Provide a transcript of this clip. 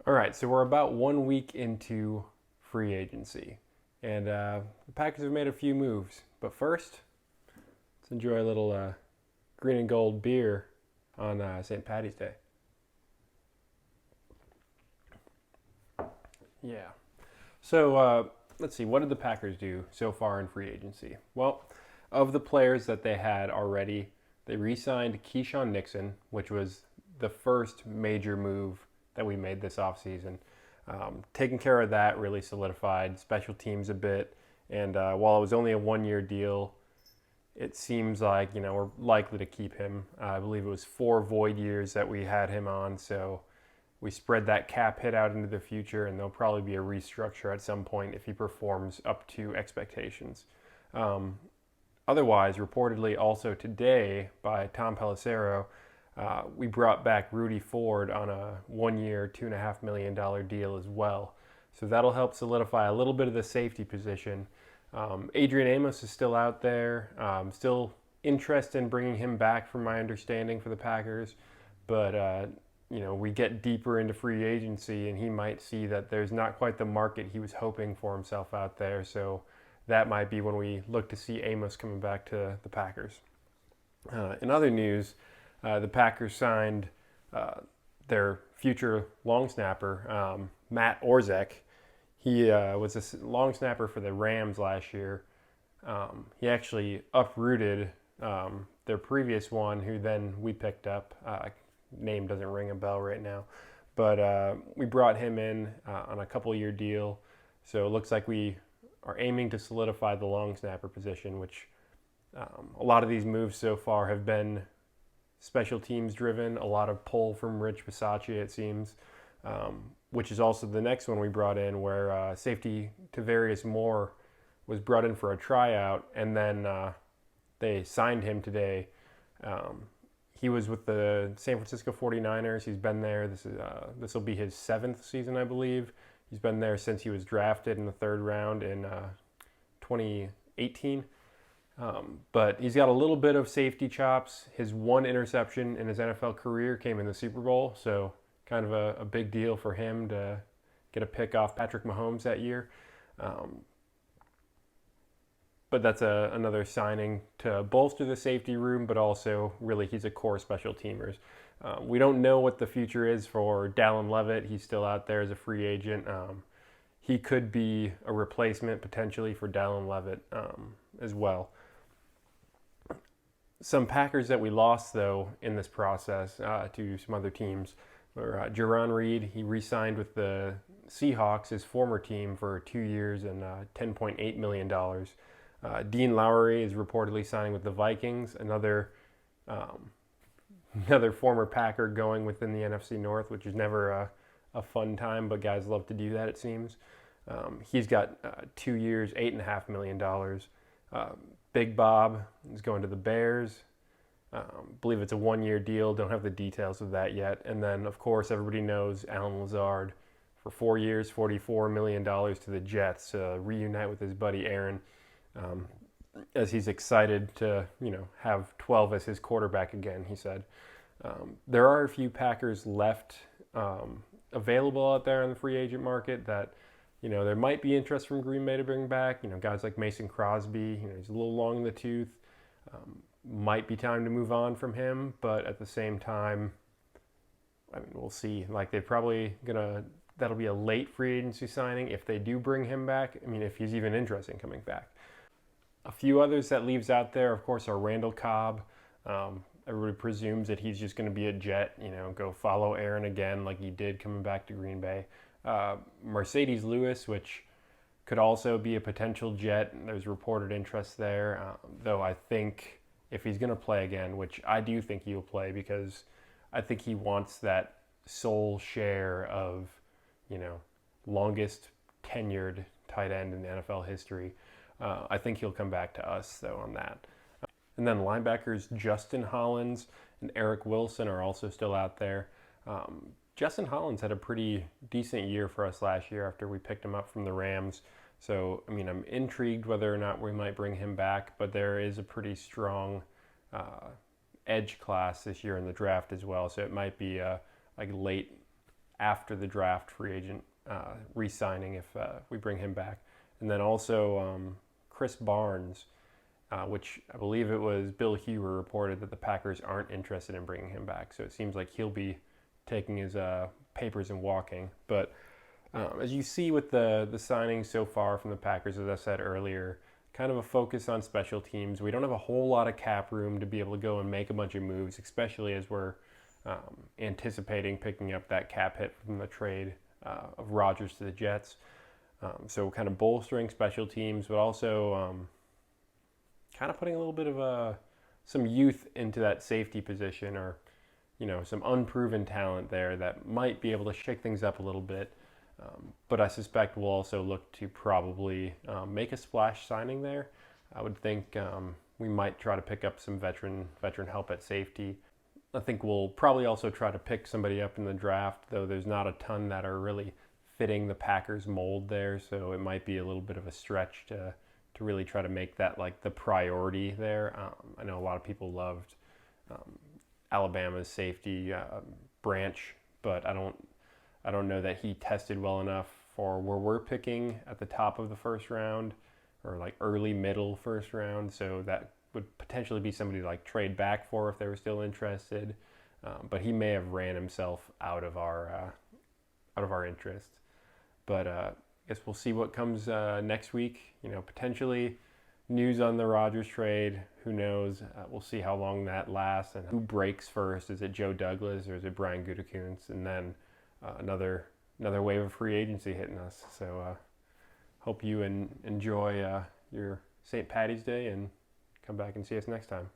All right, so we're about 1 week into free agency, and the Packers have made a few moves. But first, let's enjoy a little green and gold beer on St. Patty's Day. Yeah. So let's see, what did the Packers do so far in free agency? Well, of the players that they had already, they re-signed Keyshawn Nixon, which was the first major move that we made this offseason. Taking care of that really solidified special teams a bit. And while it was only a 1 year deal, it seems like we're likely to keep him. I believe it was 4 void years that we had him on, so we spread that cap hit out into the future, and there'll probably be a restructure at some point if he performs up to expectations. Otherwise, reportedly also today by Tom Pelissero, we brought back Rudy Ford on a 1 year, $2.5 million deal as well. So that'll help solidify a little bit of the safety position. Adrian Amos is still out there, still interested in bringing him back from my understanding for the Packers, but we get deeper into free agency and he might see that there's not quite the market he was hoping for himself out there. So that might be when we look to see Amos coming back to the Packers. In other news, the Packers signed their future long snapper, Matt Orzech. He was a long snapper for the Rams last year. He actually uprooted their previous one, who then we picked up. Name doesn't ring a bell right now, but we brought him in on a couple-year deal. So it looks like we are aiming to solidify the long snapper position, which a lot of these moves so far have been special teams driven, a lot of pull from Rich Bisaccia, it seems, which is also the next one we brought in, where Safety Tarvarius Moore was brought in for a tryout, and then they signed him today. He was with the San Francisco 49ers. He's been there. This will be his 7th season, I believe. He's been there since he was drafted in the 3rd round in 2018. But he's got a little bit of safety chops. His one interception in his NFL career came in the Super Bowl, so kind of a big deal for him to get a pick off Patrick Mahomes that year. But that's another signing to bolster the safety room, but also really he's a core special teamers. We don't know what the future is for Dallin Levitt. He's still out there as a free agent. He could be a replacement potentially for Dallin Levitt as well. Some Packers that we lost, though, in this process to some other teams were Jarran Reed. He re-signed with the Seahawks, his former team, for 2 years and $10.8 million. Dean Lowry is reportedly signing with the Vikings, another former Packer going within the NFC North, which is never a fun time, but guys love to do that, it seems. He's got 2 years, $8.5 million. Big Bob is going to the Bears. Believe it's a 1 year deal. Don't have the details of that yet. And then, of course, everybody knows Allen Lazard for 4 years, $44 million to the Jets to reunite with his buddy Aaron, as he's excited to have 12 as his quarterback again, he said. There are a few Packers left available out there on the free agent market that there might be interest from Green Bay to bring back. Guys like Mason Crosby, he's a little long in the tooth. Might be time to move on from him, but at the same time, we'll see. That'll be a late free agency signing if they do bring him back. If he's even interested in coming back. A few others that leaves out there, of course, are Randall Cobb. Everybody presumes that he's just going to be a Jet, go follow Aaron again like he did coming back to Green Bay. Mercedes Lewis, which could also be a potential Jet. There's reported interest there, though I think if he's going to play again, which I do think he will play, because I think he wants that sole share of, longest tenured tight end in NFL history. I think he'll come back to us, though, on that. And then linebackers Justin Hollins and Eric Wilson are also still out there. Justin Hollins had a pretty decent year for us last year after we picked him up from the Rams. So, I'm intrigued whether or not we might bring him back, but there is a pretty strong edge class this year in the draft as well. So it might be a late after the draft free agent re-signing if we bring him back. And then also Chris Barnes, which I believe it was Bill Huber reported that the Packers aren't interested in bringing him back. So it seems like he'll be taking his papers and walking. But as you see with the signings so far from the Packers, as I said earlier, kind of a focus on special teams. We don't have a whole lot of cap room to be able to go and make a bunch of moves, especially as we're anticipating picking up that cap hit from the trade of Rodgers to the Jets. So kind of bolstering special teams, but also kind of putting a little bit of some youth into that safety position, or some unproven talent there that might be able to shake things up a little bit. But I suspect we'll also look to probably make a splash signing there. I would think we might try to pick up some veteran help at safety. I think we'll probably also try to pick somebody up in the draft, though there's not a ton that are really fitting the Packers mold there, so it might be a little bit of a stretch to really try to make that like the priority there. I know a lot of people loved Alabama's safety Branch, but I don't know that he tested well enough for where we're picking at the top of the first round, or like early middle first round. So that would potentially be somebody to like trade back for if they were still interested. But he may have ran himself out of our interest. But I guess we'll see what comes next week. Potentially news on the Rodgers trade. Who knows? We'll see how long that lasts and who breaks first. Is it Joe Douglas or is it Brian Gutekunst? And then another wave of free agency hitting us. So hope you enjoy your St. Patty's Day and come back and see us next time.